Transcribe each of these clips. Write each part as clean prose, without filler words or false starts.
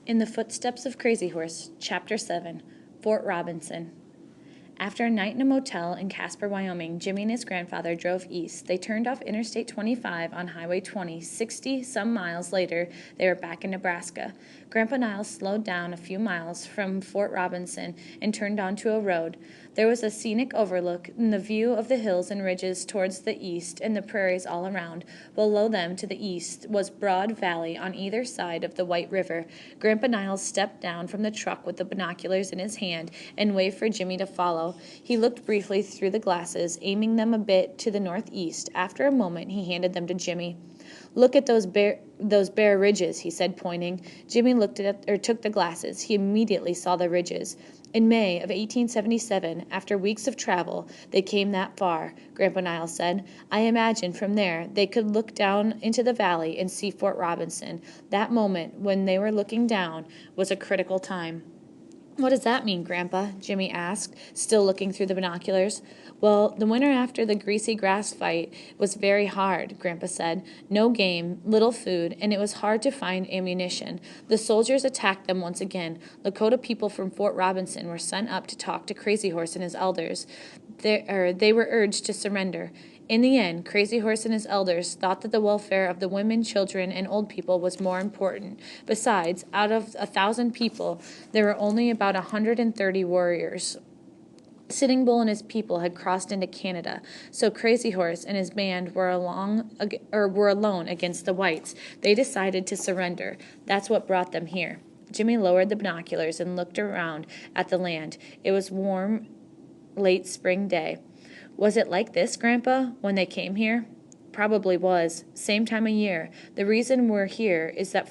In the Footsteps of Crazy Horse, Chapter 7, Fort Robinson. After a night in a motel in Casper, Wyoming, Jimmy and his grandfather drove east. They turned off Interstate 25 on Highway 20. 60-some miles later, they were back in Nebraska. Grandpa Niles slowed down a few miles from Fort Robinson and turned onto a road. There was a scenic overlook and the view of the hills and ridges towards the east and the prairies all around. Below them to the east was Broad Valley on either side of the White River. Grandpa Niles stepped down from the truck with the binoculars in his hand and waved for Jimmy to follow. He looked briefly through the glasses, aiming them a bit to the northeast. After a moment, he handed them to Jimmy. "Look at those bare ridges," he said, pointing. Jimmy took the glasses. He immediately saw the ridges. In May of 1877, after weeks of travel, they came that far, Grandpa Niles said. I imagine from there they could look down into the valley and see Fort Robinson. That moment, when they were looking down, was a critical time. "What does that mean, Grandpa?" Jimmy asked, still looking through the binoculars. "Well, the winter after the greasy grass fight was very hard," Grandpa said. "No game, little food, and it was hard to find ammunition. The soldiers attacked them once again. Lakota people from Fort Robinson were sent up to talk to Crazy Horse and his elders. They were urged to surrender. In the end, Crazy Horse and his elders thought that the welfare of the women, children, and old people was more important. Besides, out of 1,000 people, there were only about 130 warriors. Sitting Bull and his people had crossed into Canada, so Crazy Horse and his band were alone against the whites. They decided to surrender. That's what brought them here." Jimmy lowered the binoculars and looked around at the land. It was warm, late spring day. "Was it like this, Grandpa, when they came here?" "Probably was. Same time of year. The reason we're here is that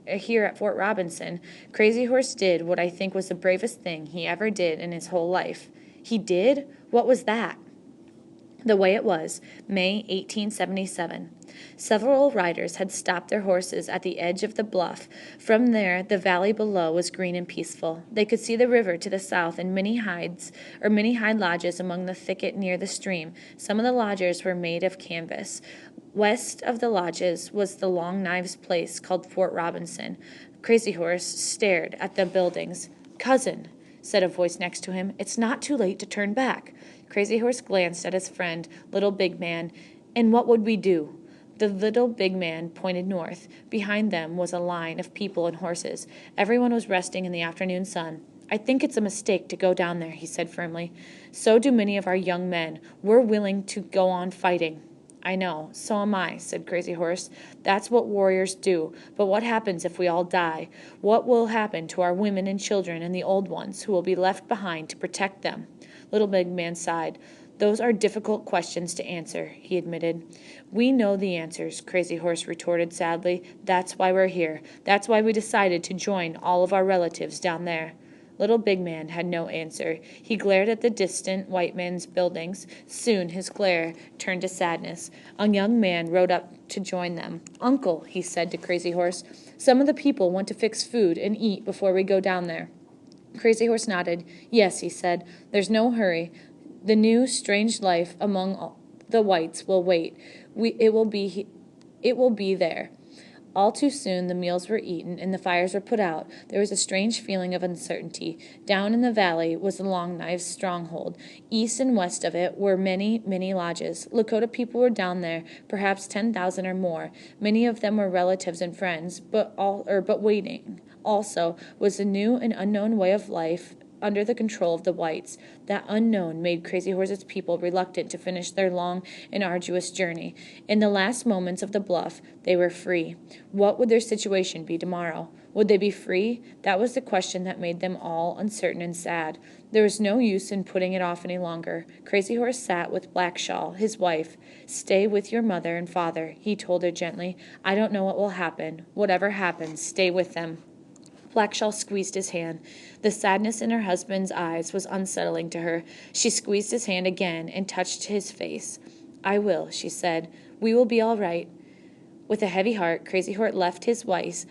here at Fort Robinson, Crazy Horse did what I think was the bravest thing he ever did in his whole life." "He did? What was that?" The way it was, May 1877. Several riders had stopped their horses at the edge of the bluff. From there, the valley below was green and peaceful. They could see the river to the south and many hide lodges among the thicket near the stream. Some of the lodges were made of canvas. West of the lodges was the Long Knives place called Fort Robinson. Crazy Horse stared at the buildings. "Cousin," said a voice next to him, "it's not too late to turn back." Crazy Horse glanced at his friend, Little Big Man. "And what would we do?" The Little Big Man pointed north. Behind them was a line of people and horses. Everyone was resting in the afternoon sun. "I think it's a mistake to go down there," he said firmly. "So do many of our young men. We're willing to go on fighting." "I know. So am I," said Crazy Horse. "That's what warriors do. But what happens if we all die? What will happen to our women and children and the old ones who will be left behind to protect them?" Little Big Man sighed. "Those are difficult questions to answer," he admitted. "We know the answers," Crazy Horse retorted sadly. "That's why we're here. That's why we decided to join all of our relatives down there." Little Big Man had no answer. He glared at the distant white man's buildings. Soon his glare turned to sadness. A young man rode up to join them. "Uncle," he said to Crazy Horse, "some of the people want to fix food and eat before we go down there." Crazy Horse nodded. "Yes," he said. "There's no hurry. The new, strange life among the whites will wait. It will be there." All too soon the meals were eaten and the fires were put out. There was a strange feeling of uncertainty. Down in the valley was the Long Knives stronghold. East and west of it were many, many lodges. Lakota people were down there, perhaps 10,000 or more. Many of them were relatives and friends, but waiting. Also was a new and unknown way of life under the control of the whites. That unknown made Crazy Horse's people reluctant to finish their long and arduous journey. In the last moments of the bluff, they were free. What would their situation be tomorrow? Would they be free? That was the question that made them all uncertain and sad. There was no use in putting it off any longer. Crazy Horse sat with Black Shawl, his wife. "Stay with your mother and father," he told her gently. "I don't know what will happen. Whatever happens, stay with them." Blackshaw squeezed his hand. The sadness in her husband's eyes was unsettling to her. She squeezed his hand again and touched his face. "I will," she said. "We will be all right." With a heavy heart, Crazy Horse left his wife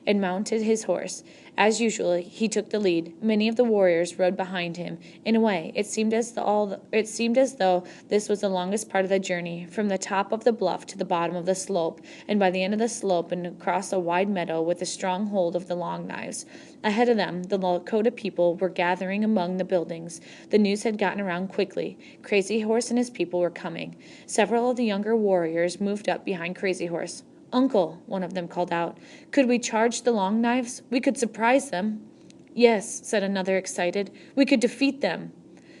and mounted his horse. As usual, he took the lead. Many of the warriors rode behind him. In a way, it seemed as though this was the longest part of the journey, from the top of the bluff to the bottom of the slope, and by the end of the slope and across a wide meadow with the strong hold of the Long Knives. Ahead of them, the Lakota people were gathering among the buildings. The news had gotten around quickly. Crazy Horse and his people were coming. Several of the younger warriors moved up behind Crazy Horse. "Uncle," one of them called out, "could we charge the Long Knives? We could surprise them." "Yes," said another, excited. "We could defeat them."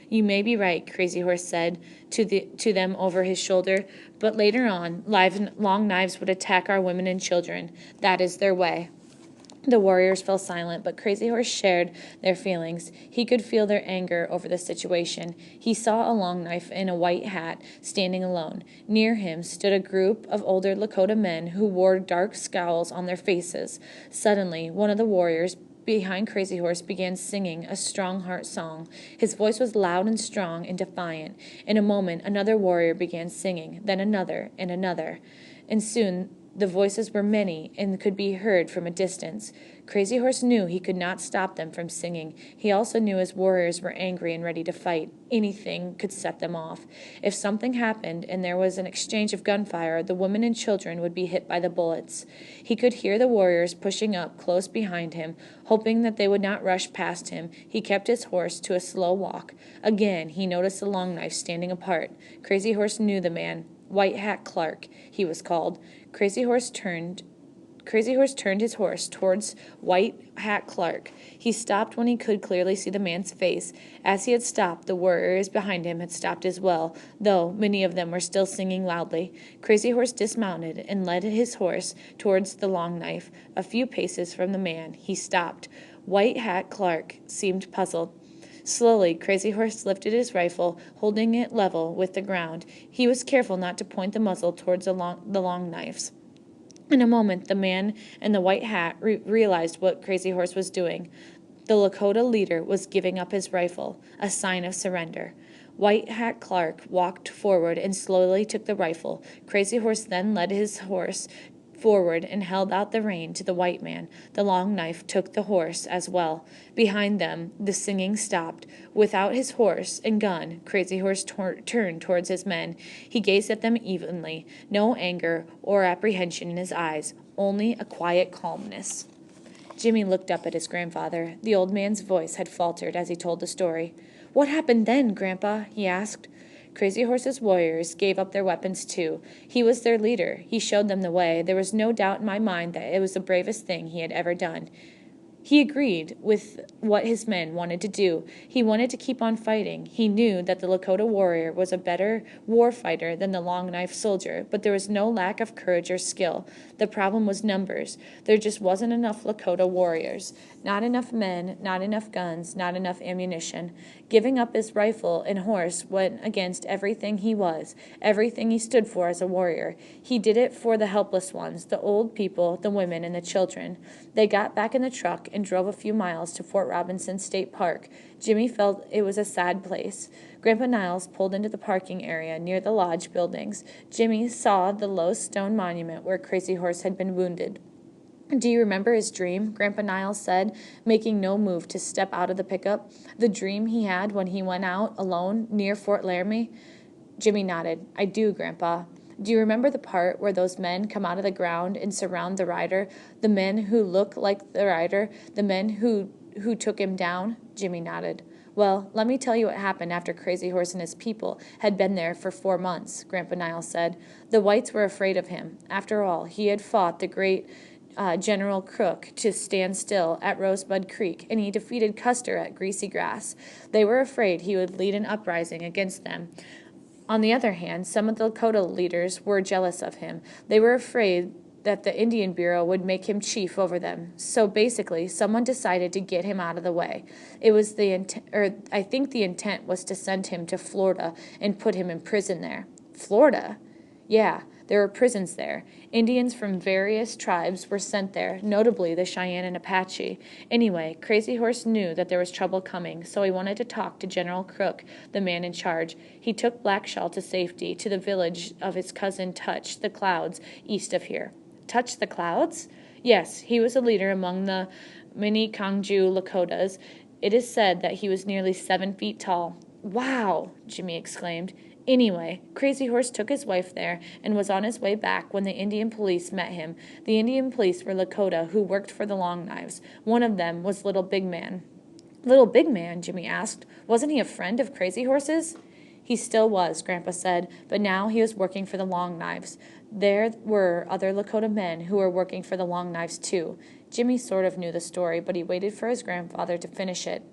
"You may be right," Crazy Horse said to them over his shoulder, "but later on, Long Knives would attack our women and children. That is their way." The warriors fell silent, but Crazy Horse shared their feelings. He could feel their anger over the situation. He saw a Long Knife in a white hat standing alone. Near him stood a group of older Lakota men who wore dark scowls on their faces. Suddenly, one of the warriors behind Crazy Horse began singing a strong heart song. His voice was loud and strong and defiant. In a moment, another warrior began singing, then another and another. And soon the voices were many and could be heard from a distance. Crazy Horse knew he could not stop them from singing. He also knew his warriors were angry and ready to fight. Anything could set them off. If something happened and there was an exchange of gunfire, the women and children would be hit by the bullets. He could hear the warriors pushing up close behind him, hoping that they would not rush past him. He kept his horse to a slow walk. Again, he noticed the Long Knife standing apart. Crazy Horse knew the man. White Hat Clark, he was called. Crazy Horse turned his horse towards White Hat Clark. He stopped when he could clearly see the man's face. As he had stopped, the warriors behind him had stopped as well, though many of them were still singing loudly. Crazy Horse dismounted and led his horse towards the Long Knife. A few paces from the man, he stopped. White Hat Clark seemed puzzled. Slowly, Crazy Horse lifted his rifle, holding it level with the ground. He was careful not to point the muzzle towards the long knives. In a moment, the man in the white hat realized what Crazy Horse was doing. The Lakota leader was giving up his rifle, a sign of surrender. White Hat Clark walked forward and slowly took the rifle. Crazy Horse then led his horse forward and held out the rein to the white man. The Long Knife took the horse as well. Behind them, the singing stopped. Without his horse and gun, Crazy Horse turned towards his men. He gazed at them evenly, no anger or apprehension in his eyes, only a quiet calmness. Jimmy looked up at his grandfather. The old man's voice had faltered as he told the story. "What happened then, Grandpa?" he asked. Crazy Horse's warriors gave up their weapons too. He was their leader. He showed them the way. There was no doubt in my mind that it was the bravest thing he had ever done. He agreed with what his men wanted to do. He wanted to keep on fighting. He knew that the Lakota warrior was a better war fighter than the Long Knife soldier, but there was no lack of courage or skill. The problem was numbers. There just wasn't enough Lakota warriors. Not enough men, not enough guns, not enough ammunition. Giving up his rifle and horse went against everything he was, everything he stood for as a warrior. He did it for the helpless ones, the old people, the women, and the children. They got back in the truck and drove a few miles to Fort Robinson State Park. Jimmy felt it was a sad place. Grandpa Niles pulled into the parking area near the lodge buildings. Jimmy saw the low stone monument where Crazy Horse had been wounded. "Do you remember his dream?" Grandpa Niles said, making no move to step out of the pickup. "The dream he had when he went out alone near Fort Laramie?" Jimmy nodded. "I do, Grandpa." "Do you remember the part where those men come out of the ground and surround the rider, the men who look like the rider, the men who took him down?" Jimmy nodded. "Well, let me tell you what happened after Crazy Horse and his people had been there for 4 months," Grandpa Niles said. "The whites were afraid of him. After all, he had fought the great General Crook to stand still at Rosebud Creek, and he defeated Custer at Greasy Grass. They were afraid he would lead an uprising against them. On the other hand, some of the Lakota leaders were jealous of him. They were afraid that the Indian Bureau would make him chief over them. So basically, someone decided to get him out of the way. I think the intent was to send him to Florida and put him in prison there." "Florida?" "Yeah, There were prisons there. Indians from various tribes were sent there, notably the Cheyenne and Apache. Anyway, Crazy Horse knew that there was trouble coming, so he wanted to talk to General Crook, the man in charge. He took Black Shawl to safety, to the village of his cousin Touch, the Clouds, east of here. Touch the Clouds? Yes, he was a leader among the Minneconjou Lakotas. It is said that he was nearly 7 feet tall. Wow! Jimmy exclaimed. Anyway, Crazy Horse took his wife there and was on his way back when the Indian police met him. The Indian police were Lakota who worked for the Long Knives. One of them was Little Big Man. Little Big Man? Jimmy asked. Wasn't he a friend of Crazy Horse's? He still was, Grandpa said, but now he was working for the Long Knives. There were other Lakota men who were working for the Long Knives, too. Jimmy sort of knew the story, but he waited for his grandfather to finish it.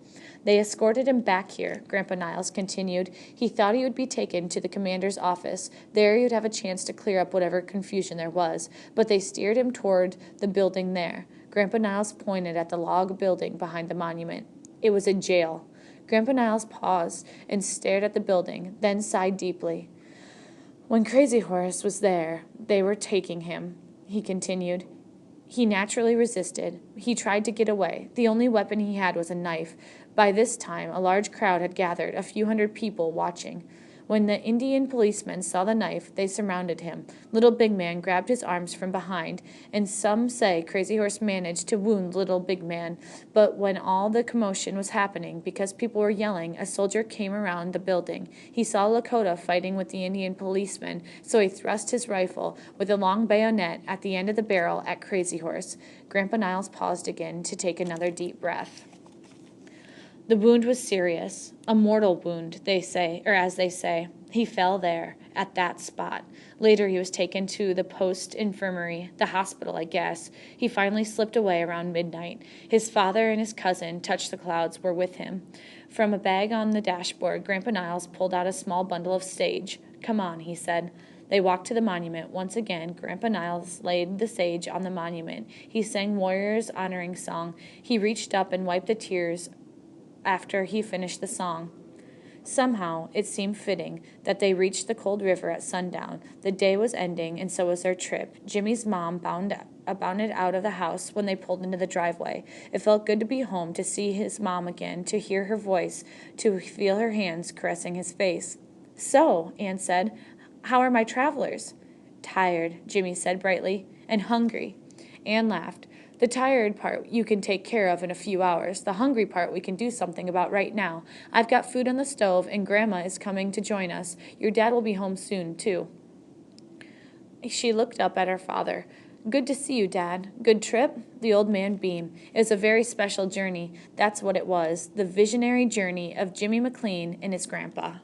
They escorted him back here, Grandpa Niles continued. He thought he would be taken to the commander's office. There he would have a chance to clear up whatever confusion there was, but they steered him toward the building there. Grandpa Niles pointed at the log building behind the monument. It was a jail. Grandpa Niles paused and stared at the building, then sighed deeply. When Crazy Horse was there, they were taking him, he continued. He naturally resisted. He tried to get away. The only weapon he had was a knife. By this time, a large crowd had gathered, a few hundred people watching. When the Indian policemen saw the knife, they surrounded him. Little Big Man grabbed his arms from behind, and some say Crazy Horse managed to wound Little Big Man. But when all the commotion was happening, because people were yelling, a soldier came around the building. He saw Lakota fighting with the Indian policemen, so he thrust his rifle with a long bayonet at the end of the barrel at Crazy Horse. Grandpa Niles paused again to take another deep breath. The wound was serious, a mortal wound, as they say. He fell there, at that spot. Later he was taken to the post infirmary, the hospital, I guess. He finally slipped away around midnight. His father and his cousin, Touch the Clouds, were with him. From a bag on the dashboard, Grandpa Niles pulled out a small bundle of sage. Come on, he said. They walked to the monument. Once again, Grandpa Niles laid the sage on the monument. He sang Warrior's honoring song. He reached up and wiped the tears after he finished the song. Somehow, it seemed fitting that they reached the cold river at sundown. The day was ending, and so was their trip. Jimmy's mom bounded out of the house when they pulled into the driveway. It felt good to be home, to see his mom again, to hear her voice, to feel her hands caressing his face. So, Anne said, how are my travelers? Tired, Jimmy said brightly, and hungry. Anne laughed. The tired part you can take care of in a few hours. The hungry part we can do something about right now. I've got food on the stove, and Grandma is coming to join us. Your dad will be home soon, too. She looked up at her father. Good to see you, Dad. Good trip? The old man beamed. It was a very special journey. That's what it was. The visionary journey of Jimmy McLean and his grandpa.